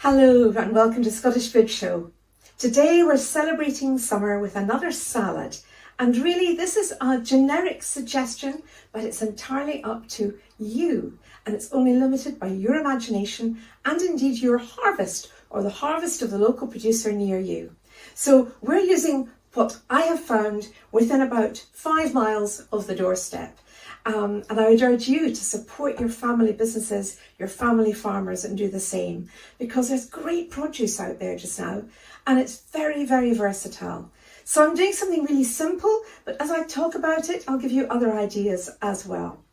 Hello and welcome to Scottish Food Show. Today we're celebrating summer with another salad, and really this is a generic suggestion, but it's entirely up to you, and it's only limited by your imagination and indeed your harvest or the harvest of the local producer near you. So we're using what I have found within about 5 miles of the doorstep. And I would urge you to support your family businesses, your family farmers, and do the same, because there's great produce out there just now and it's very, very versatile. So I'm doing something really simple, but as I talk about it, I'll give you other ideas as well.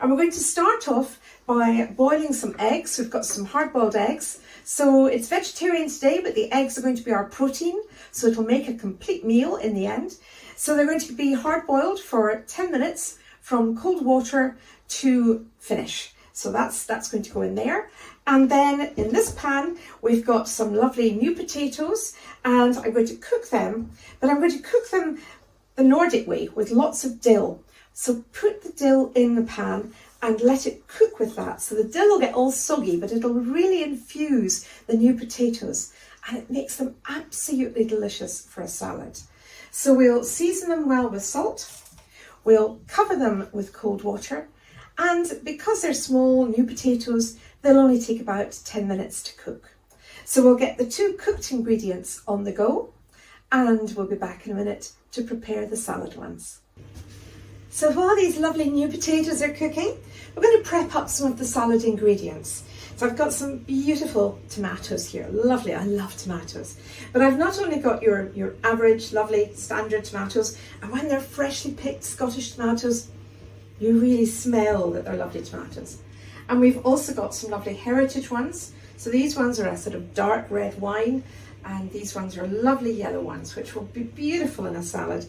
And we're going to start off by boiling some eggs. We've got some hard-boiled eggs. So it's vegetarian today, but the eggs are going to be our protein, so it'll make a complete meal in the end. So they're going to be hard-boiled for 10 minutes from cold water to finish. So that's going to go in there. And then in this pan, we've got some lovely new potatoes, and I'm going to cook them, but I'm going to cook them the Nordic way with lots of dill. So put the dill in the pan and let it cook with that. So the dill will get all soggy, but it'll really infuse the new potatoes and it makes them absolutely delicious for a salad. So we'll season them well with salt. We'll cover them with cold water, and because they're small new potatoes, they'll only take about 10 minutes to cook. So we'll get the 2 cooked ingredients on the go, and we'll be back in a minute to prepare the salad ones. So while these lovely new potatoes are cooking, we're going to prep up some of the salad ingredients. So I've got some beautiful tomatoes here, lovely, I love tomatoes. But I've not only got your average, lovely, standard tomatoes, and when they're freshly picked Scottish tomatoes, you really smell that they're lovely tomatoes. And we've also got some lovely heritage ones. So these ones are a sort of dark red wine, and these ones are lovely yellow ones, which will be beautiful in a salad.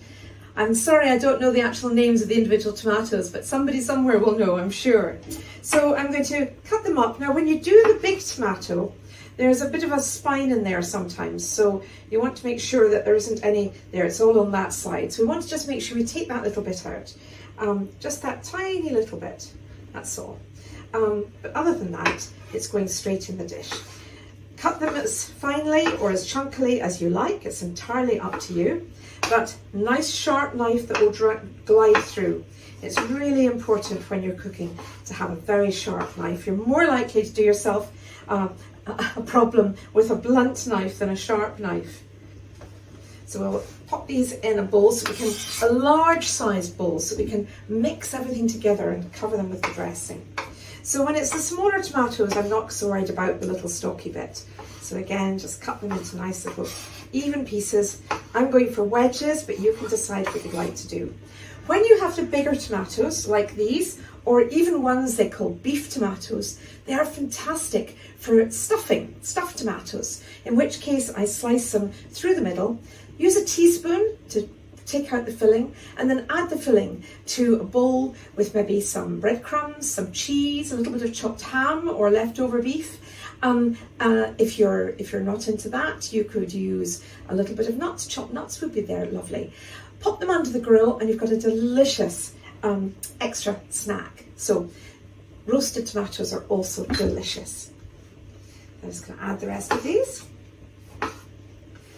I'm sorry I don't know the actual names of the individual tomatoes, but somebody somewhere will know, I'm sure. So I'm going to cut them up. Now when you do the big tomato, there's a bit of a spine in there sometimes, so you want to make sure that there isn't any there, it's all on that side. So we want to just make sure we take that little bit out, just that tiny little bit, that's all. But other than that, it's going straight in the dish. Cut them as finely or as chunkily as you like, it's entirely up to you. But nice sharp knife that will glide through. It's really important when you're cooking to have a very sharp knife. You're more likely to do yourself a problem with a blunt knife than a sharp knife. So we'll pop these in a bowl, a large sized bowl, so we can mix everything together and cover them with the dressing. So when it's the smaller tomatoes, I'm not so worried about the little stalky bit. So again, just cut them into nice little even pieces. I'm going for wedges, but you can decide what you'd like to do. When you have the bigger tomatoes like these, or even ones they call beef tomatoes, they are fantastic for stuffing, stuffed tomatoes, in which case I slice them through the middle, use a teaspoon to take out the filling, and then add the filling to a bowl with maybe some breadcrumbs, some cheese, a little bit of chopped ham or leftover beef. If you're not into that, you could use a little bit of nuts. Chopped nuts would be there, lovely. Pop them under the grill and you've got a delicious extra snack. So roasted tomatoes are also delicious. I'm just going to add the rest of these.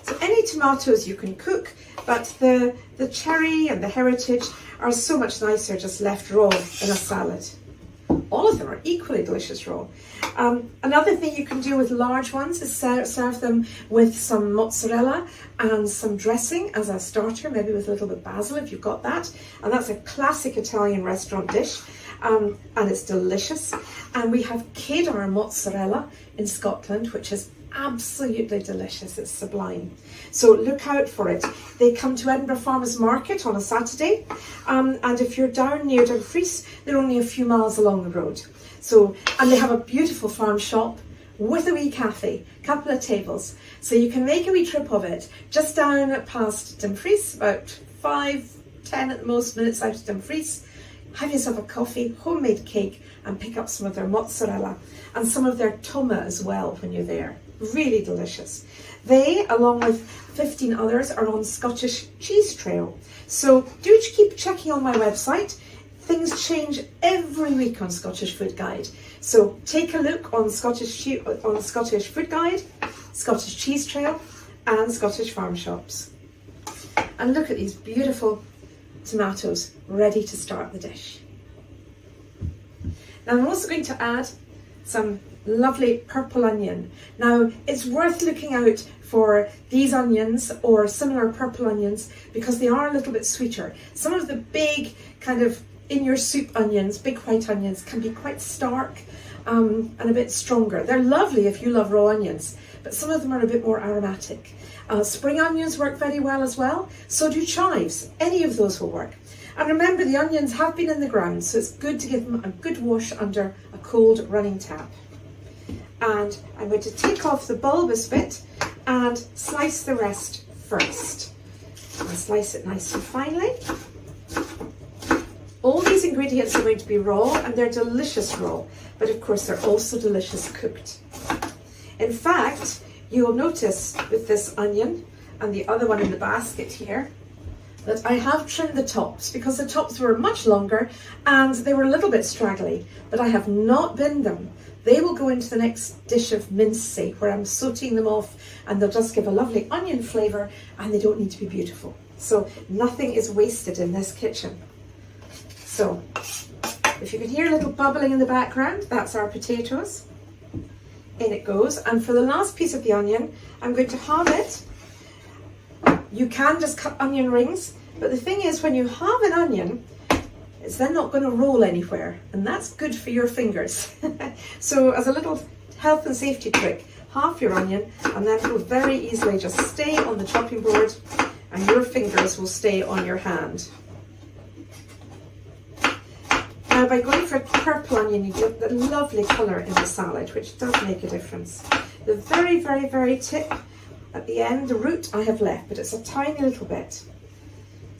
So any tomatoes you can cook, but the cherry and the heritage are so much nicer just left raw in a salad. All of them are equally delicious raw. Another thing you can do with large ones is serve them with some mozzarella and some dressing as a starter, maybe with a little bit of basil if you've got that. And that's a classic Italian restaurant dish, and it's delicious. And we have Cheddar mozzarella in Scotland, which is absolutely delicious, it's sublime. So look out for it. They come to Edinburgh Farmers Market on a Saturday, and if you're down near Dumfries, they're only a few miles along the road. So, and they have a beautiful farm shop with a wee cafe, couple of tables, so you can make a wee trip of it just down past Dumfries, about 5-10 at the most minutes out of Dumfries. Have yourself a coffee, homemade cake, and pick up some of their mozzarella and some of their toma as well when you're there. Really delicious. They, along with 15 others, are on Scottish Cheese Trail. So do keep checking on my website. Things change every week on Scottish Food Guide. So take a look on Scottish Food Guide, Scottish Cheese Trail and Scottish Farm Shops. And look at these beautiful tomatoes ready to start the dish. Now I'm also going to add some lovely purple onion. Now it's worth looking out for these onions or similar purple onions because they are a little bit sweeter. Some of the big kind of in your soup onions, big white onions, can be quite stark and a bit stronger. They're lovely if you love raw onions, but some of them are a bit more aromatic. Spring onions work very well as well, so do chives. Any of those will work. And remember, the onions have been in the ground, so it's good to give them a good wash under a cold running tap. And I'm going to take off the bulbous bit and slice the rest first. And slice it nice and finely. All these ingredients are going to be raw, and they're delicious raw, but of course they're also delicious cooked. In fact, you'll notice with this onion and the other one in the basket here that I have trimmed the tops because the tops were much longer and they were a little bit straggly, but I have not binned them. They will go into the next dish of mince where I'm sauteing them off, and they'll just give a lovely onion flavour, and they don't need to be beautiful. So nothing is wasted in this kitchen. So if you can hear a little bubbling in the background, that's our potatoes. In it goes. And for the last piece of the onion, I'm going to halve it. You can just cut onion rings, but the thing is, when you halve an onion, it's then not going to roll anywhere, and that's good for your fingers. So as a little health and safety trick, half your onion, and then it will very easily just stay on the chopping board, and your fingers will stay on your hand. Now, by going for a purple onion, you get the lovely colour in the salad, which does make a difference. The very, very, very tip at the end, the root I have left, but it's a tiny little bit,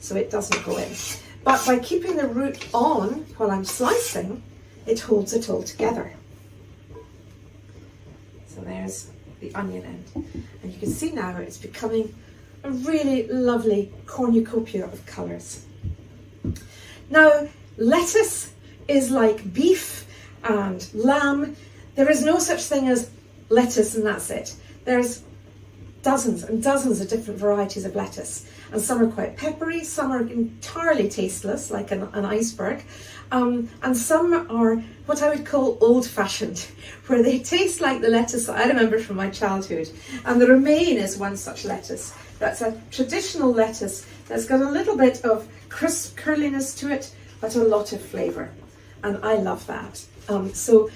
so it doesn't go in. But by keeping the root on while I'm slicing, it holds it all together. So there's the onion end. And you can see now it's becoming a really lovely cornucopia of colours. Now, lettuce is like beef and lamb. There is no such thing as lettuce and that's it. There's dozens and dozens of different varieties of lettuce, and some are quite peppery, some are entirely tasteless like an iceberg, and some are what I would call old-fashioned, where they taste like the lettuce that I remember from my childhood. And the romaine is one such lettuce. That's a traditional lettuce that's got a little bit of crisp curliness to it, but a lot of flavour, and I love that. So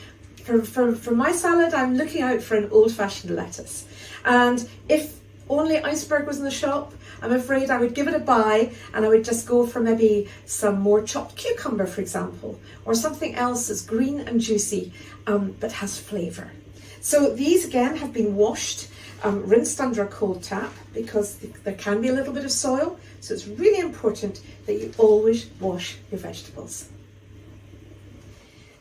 for my salad, I'm looking out for an old-fashioned lettuce. And if only iceberg was in the shop, I'm afraid I would give it a buy, and I would just go for maybe some more chopped cucumber, for example, or something else that's green and juicy, but has flavour. So these again have been washed, rinsed under a cold tap, because there can be a little bit of soil. So it's really important that you always wash your vegetables.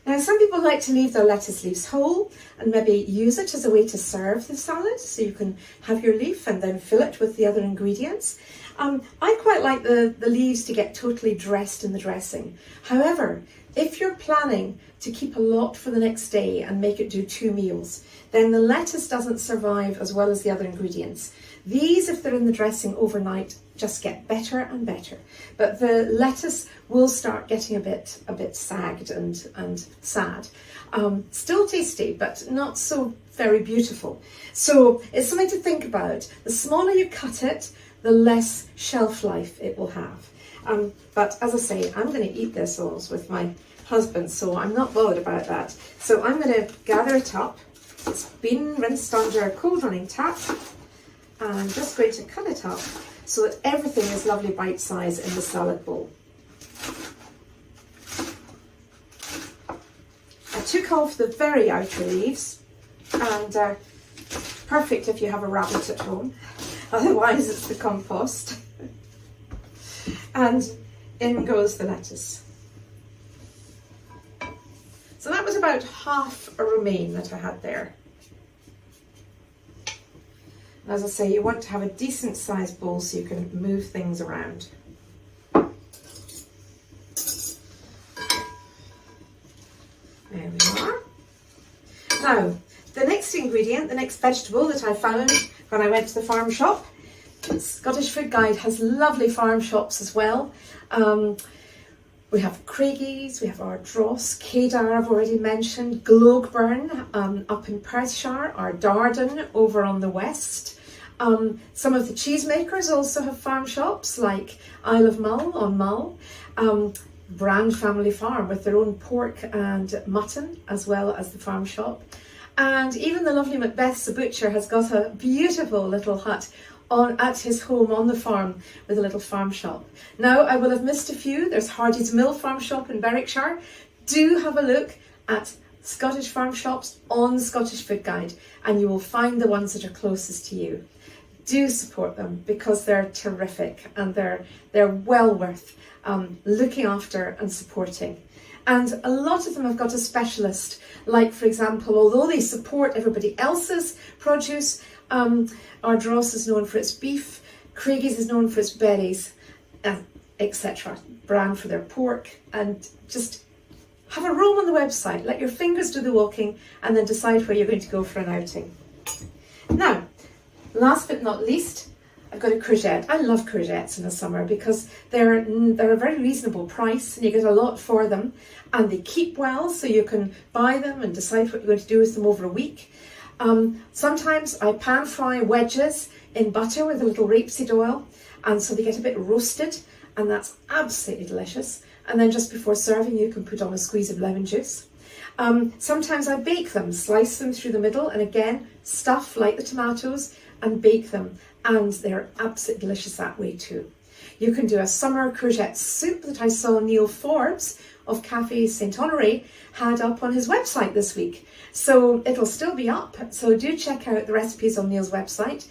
Now, some people like to leave their lettuce leaves whole and maybe use it as a way to serve the salad, so you can have your leaf and then fill it with the other ingredients. I quite like the leaves to get totally dressed in the dressing. However, if you're planning to keep a lot for the next day and make it do 2 meals, then the lettuce doesn't survive as well as the other ingredients. These, if they're in the dressing overnight, just get better and better. But the lettuce will start getting a bit sagged and sad. Still tasty, but not so very beautiful. So it's something to think about. The smaller you cut it, the less shelf life it will have. But as I say, I'm going to eat this all with my husband, so I'm not bothered about that. So I'm going to gather it up. It's been rinsed under a cold running tap, and I'm just going to cut it up so that everything is lovely bite size in the salad bowl. I took off the very outer leaves, and perfect if you have a rabbit at home, otherwise it's the compost. And in goes the lettuce. So that was about half a romaine that I had there. And as I say, you want to have a decent sized bowl so you can move things around. There we are. Now, the next ingredient, the next vegetable that I found when I went to the farm shop, Scottish Food Guide has lovely farm shops as well. We have Craigie's, we have our Dross, Kedar I've already mentioned, Gloagburn up in Perthshire, our Darden over on the west. Some of the cheesemakers also have farm shops like Isle of Mull on Mull, Brand Family Farm with their own pork and mutton as well as the farm shop. And even the lovely Macbeth's the butcher has got a beautiful little hut at his home on the farm with a little farm shop. Now, I will have missed a few. There's Hardy's Mill Farm Shop in Berwickshire. Do have a look at Scottish farm shops on Scottish Food Guide and you will find the ones that are closest to you. Do support them because they're terrific and they're well worth looking after and supporting. And a lot of them have got a specialist, like for example, although they support everybody else's produce, our Dross is known for its beef, Craigie's is known for its berries, etc. Brand for their pork, and just have a roam on the website, let your fingers do the walking and then decide where you're going to go for an outing. Now, last but not least, I've got a courgette. I love courgettes in the summer because they're a very reasonable price and you get a lot for them and they keep well, so you can buy them and decide what you're going to do with them over a week. Sometimes I pan fry wedges in butter with a little rapeseed oil, and so they get a bit roasted and that's absolutely delicious. And then just before serving you can put on a squeeze of lemon juice. Sometimes I bake them, slice them through the middle and again stuff like the tomatoes and bake them, and they're absolutely delicious that way too. You can do a summer courgette soup that I saw Neil Forbes of Café St Honoré had up on his website this week. So it'll still be up, so do check out the recipes on Neil's website.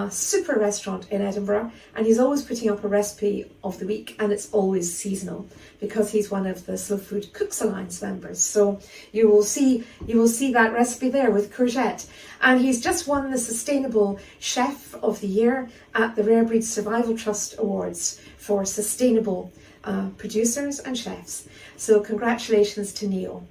Super restaurant in Edinburgh, and he's always putting up a recipe of the week and it's always seasonal because he's one of the Slow Food Cooks Alliance members. So you will see that recipe there with courgette. And he's just won the Sustainable Chef of the Year at the Rare Breed Survival Trust Awards for sustainable producers and chefs. So congratulations to Neil.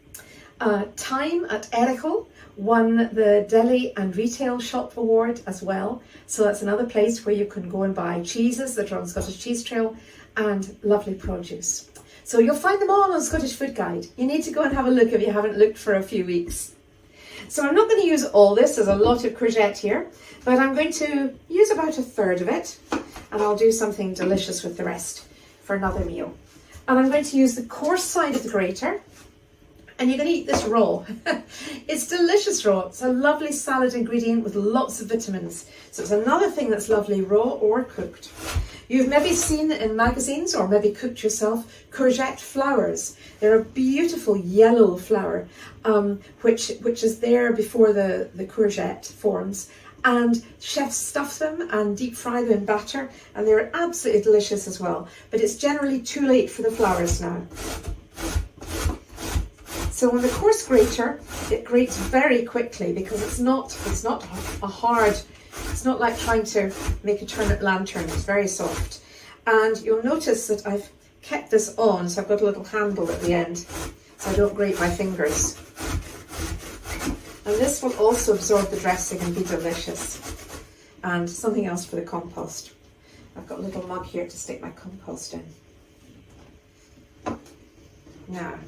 Time at Erical won the Deli and Retail Shop Award as well. So that's another place where you can go and buy cheeses that are on Scottish Cheese Trail and lovely produce. So you'll find them all on Scottish Food Guide. You need to go and have a look if you haven't looked for a few weeks. So I'm not going to use all this, there's a lot of courgette here, but I'm going to use about a third of it and I'll do something delicious with the rest for another meal. And I'm going to use the coarse side of the grater. And you can eat this raw. It's delicious raw. It's a lovely salad ingredient with lots of vitamins. So it's another thing that's lovely raw or cooked. You've maybe seen in magazines or maybe cooked yourself courgette flowers. They're a beautiful yellow flower, which is there before the courgette forms. And chefs stuff them and deep fry them in batter, and they're absolutely delicious as well. But it's generally too late for the flowers now. So on the coarse grater, it grates very quickly because it's not a hard, it's not like trying to make a turnip lantern, it's very soft. And you'll notice that I've kept this on, so I've got a little handle at the end, so I don't grate my fingers. And this will also absorb the dressing and be delicious. And something else for the compost. I've got a little mug here to stick my compost in. Now,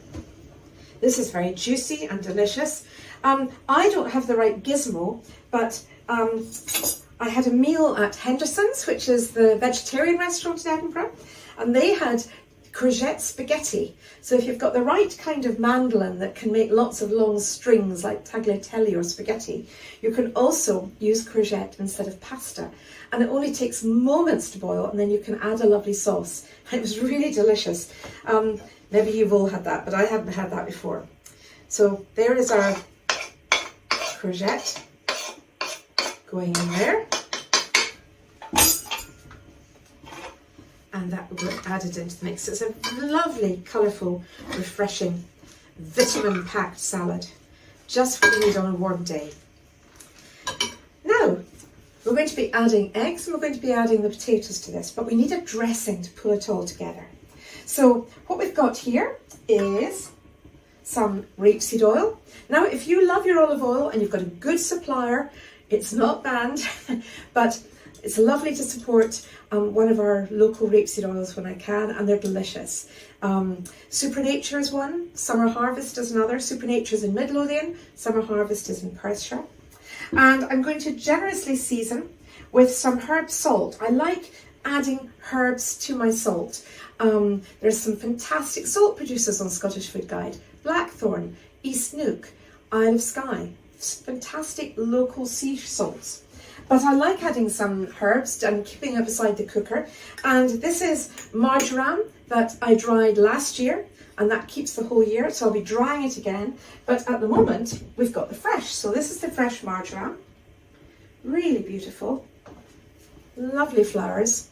this is very juicy and delicious. I don't have the right gizmo, but I had a meal at Henderson's, which is the vegetarian restaurant in Edinburgh, and they had courgette spaghetti. So if you've got the right kind of mandolin that can make lots of long strings like tagliatelle or spaghetti, you can also use courgette instead of pasta. And it only takes moments to boil, and then you can add a lovely sauce. And it was really delicious. Maybe you've all had that, but I hadn't had that before. So there is our courgette going in there. And that will get added into the mix. It's a lovely, colourful, refreshing, vitamin-packed salad. Just what you need on a warm day. Now, we're going to be adding eggs and we're going to be adding the potatoes to this, but we need a dressing to pull it all together. So what we've got here is some rapeseed oil. Now, if you love your olive oil and you've got a good supplier, it's not banned, but it's lovely to support one of our local rapeseed oils when I can, and they're delicious. Supernature is one, Summer Harvest is another. Supernature is in Midlothian, Summer Harvest is in Perthshire. And I'm going to generously season with some herb salt. I like adding herbs to my salt. There's some fantastic salt producers on Scottish Food Guide. Blackthorn, East Neuk, Isle of Skye. Fantastic local sea salts. But I like adding some herbs and keeping it beside the cooker. And this is marjoram that I dried last year, and that keeps the whole year, so I'll be drying it again. But at the moment, we've got the fresh. So this is the fresh marjoram. Really beautiful. Lovely flowers.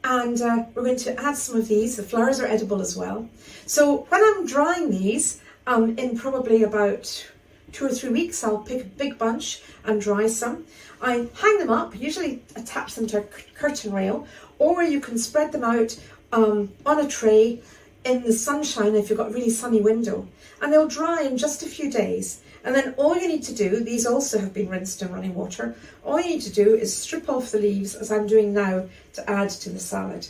And we're going to add some of these. The flowers are edible as well. So when I'm drying these, in probably about 2 or 3 weeks, I'll pick a big bunch and dry some. I hang them up, usually attach them to a curtain rail, or you can spread them out on a tray in the sunshine if you've got a really sunny window, and they'll dry in just a few days. And then all you need to do, these also have been rinsed in running water, all you need to do is strip off the leaves, as I'm doing now, to add to the salad.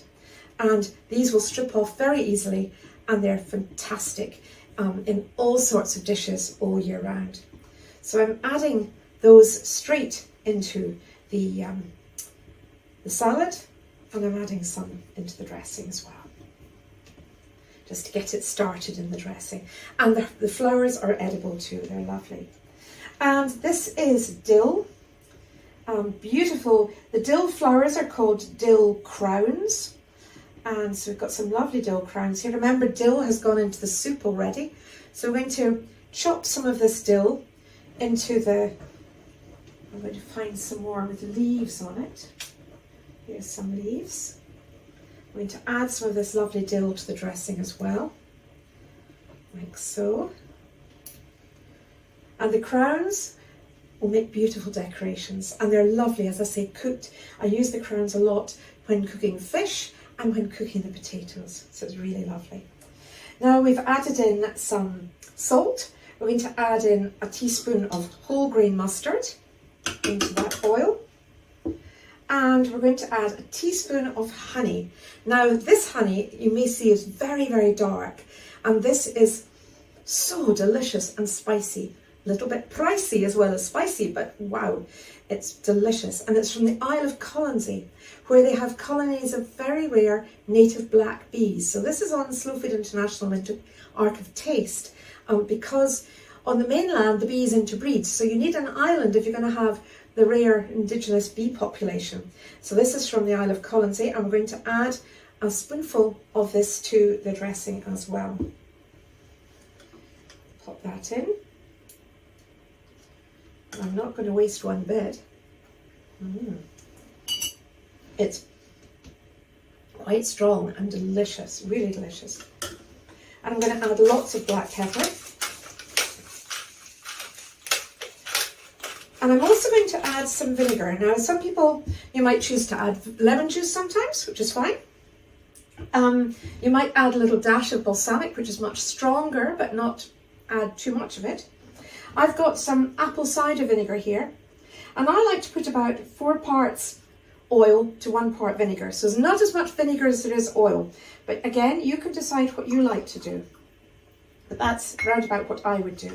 And these will strip off very easily, and they're fantastic in all sorts of dishes all year round. So I'm adding those straight into the salad, and I'm adding some into the dressing as well, just to get it started in the dressing. And the flowers are edible too, they're lovely. And this is dill, beautiful. The dill flowers are called dill crowns. And so we've got some lovely dill crowns here. Remember, dill has gone into the soup already. So we're going to chop some of this dill into the, I'm going to find some more with leaves on it. Here's some leaves. I'm going to add some of this lovely dill to the dressing as well, like so. And the crowns will make beautiful decorations, and they're lovely, as I say, cooked. I use the crowns a lot when cooking fish and when cooking the potatoes, so it's really lovely. Now we've added in some salt. We're going to add in a teaspoon of whole grain mustard into that oil. And we're going to add a teaspoon of honey. Now this honey, you may see, is very, very dark. And this is so delicious and spicy. A little bit pricey as well as spicy, but wow, it's delicious. And it's from the Isle of Colonsay, where they have colonies of very rare native black bees. So this is on Slow Food International Ark of Taste, because on the mainland the bees interbreed. So you need an island if you're going to have the rare indigenous bee population. So this is from the Isle of Colonsay. I'm going to add a spoonful of this to the dressing as well. Pop that in. I'm not going to waste one bit. It's quite strong and delicious, really delicious. And I'm going to add lots of black pepper. And I'm also going to add some vinegar. Now, some people, you might choose to add lemon juice sometimes, which is fine. You might add a little dash of balsamic, which is much stronger, but not add too much of it. I've got some apple cider vinegar here, and I like to put about 4 parts oil to 1 part vinegar. So there's not as much vinegar as there is oil. But again, you can decide what you like to do. But that's round about what I would do.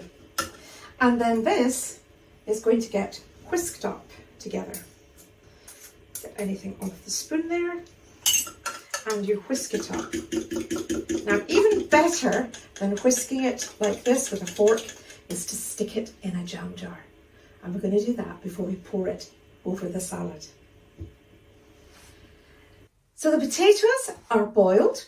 And then this is going to get whisked up together. Get anything off the spoon there, and you whisk it up. Now, even better than whisking it like this with a fork is to stick it in a jam jar. And we're going to do that before we pour it over the salad. So the potatoes are boiled,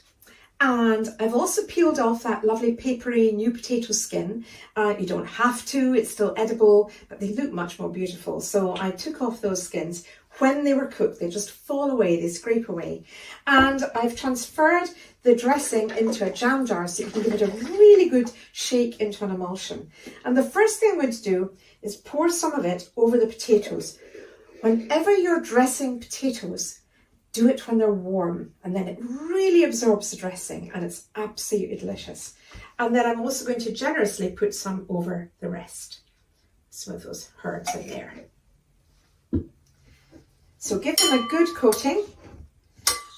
and I've also peeled off that lovely papery new potato skin. You don't have to, it's still edible, but they look much more beautiful. So I took off those skins. When they were cooked, they just fall away, they scrape away. And I've transferred the dressing into a jam jar so you can give it a really good shake into an emulsion. And the first thing I'm going to do is pour some of it over the potatoes. Whenever you're dressing potatoes, do it when they're warm, and then it really absorbs the dressing and it's absolutely delicious. And then I'm also going to generously put some over the rest. Some of those herbs in there. So give them a good coating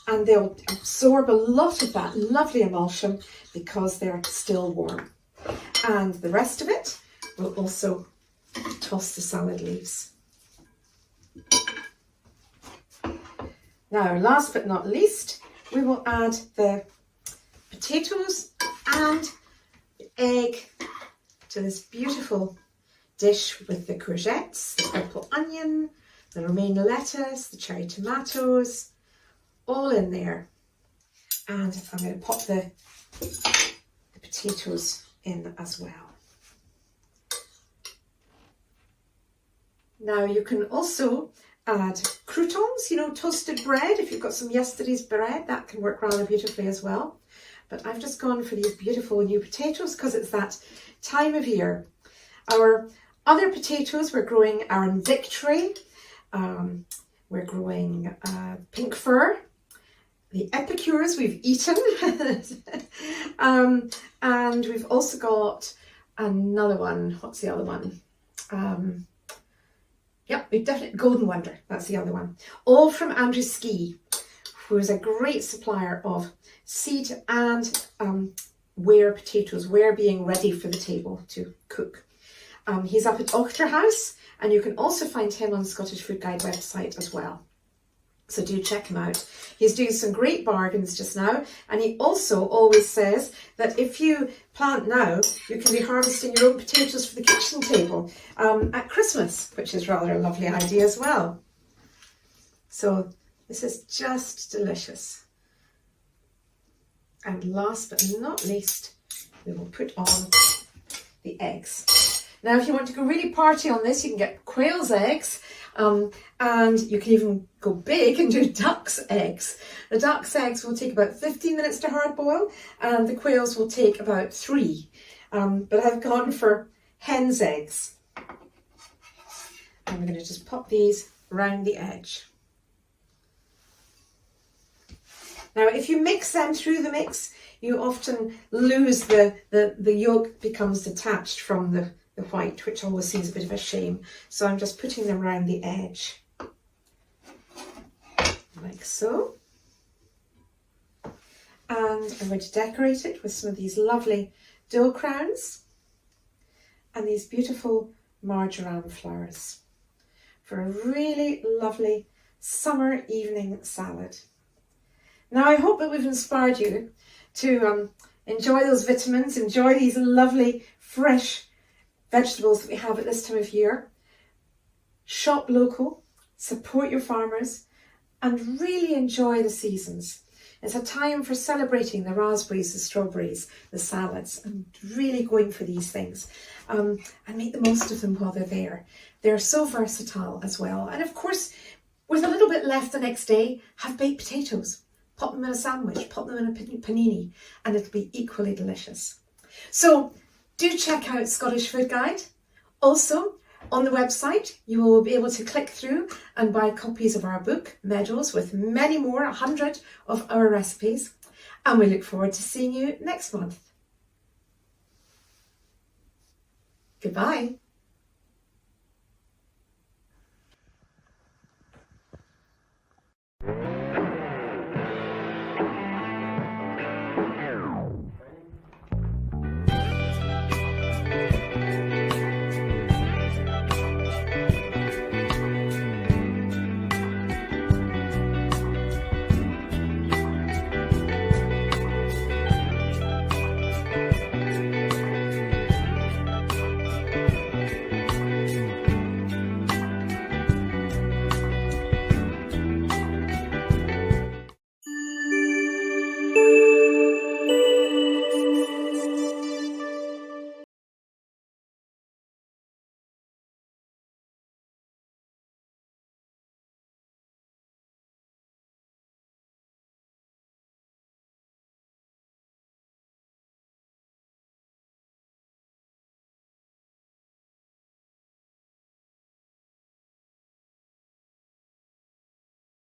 and they'll absorb a lot of that lovely emulsion because they're still warm. And the rest of it will also toss the salad leaves. Now, last but not least, we will add the potatoes and the egg to this beautiful dish with the courgettes, the purple onion, the romaine lettuce, the cherry tomatoes, all in there. And I'm going to pop the potatoes in as well. Now you can also add croutons, you know, toasted bread. If you've got some yesterday's bread, that can work rather beautifully as well. But I've just gone for these beautiful new potatoes because it's that time of year. Our other potatoes we're growing are in Victory. We're growing pink fir. The epicures we've eaten. And we've also got another one. What's the other one? Yep, we've definitely Golden Wonder. That's the other one. All from Andrew Ski, who is a great supplier of seed and ware potatoes, ware being ready for the table to cook. He's up at Ochterhouse, and you can also find him on the Scottish Food Guide website as well. So do check him out. He's doing some great bargains just now, and he also always says that if you plant now, you can be harvesting your own potatoes for the kitchen table at Christmas, which is rather a lovely idea as well. So this is just delicious. And last but not least, we will put on the eggs. Now, if you want to go really party on this, you can get quail's eggs. And you can even go big and do duck's eggs. The duck's eggs will take about 15 minutes to hard boil, and the quail's will take about 3. But I've gone for hen's eggs. And we're going to just pop these around the edge. Now, if you mix them through the mix, you often lose the yolk becomes detached from the white, which always seems a bit of a shame. So I'm just putting them around the edge, like so. And I'm going to decorate it with some of these lovely dill crowns and these beautiful marjoram flowers for a really lovely summer evening salad. Now, I hope that we've inspired you to enjoy those vitamins, enjoy these lovely fresh vegetables that we have at this time of year. Shop local, support your farmers, and really enjoy the seasons. It's a time for celebrating the raspberries, the strawberries, the salads, and really going for these things and make the most of them while they're there. They're so versatile as well. And of course, with a little bit left the next day, have baked potatoes. Pop them in a sandwich, pop them in a panini, and it'll be equally delicious. So do check out Scottish Food Guide. Also, on the website, you will be able to click through and buy copies of our book, Meadows, with many more, 100 of our recipes. And we look forward to seeing you next month. Goodbye.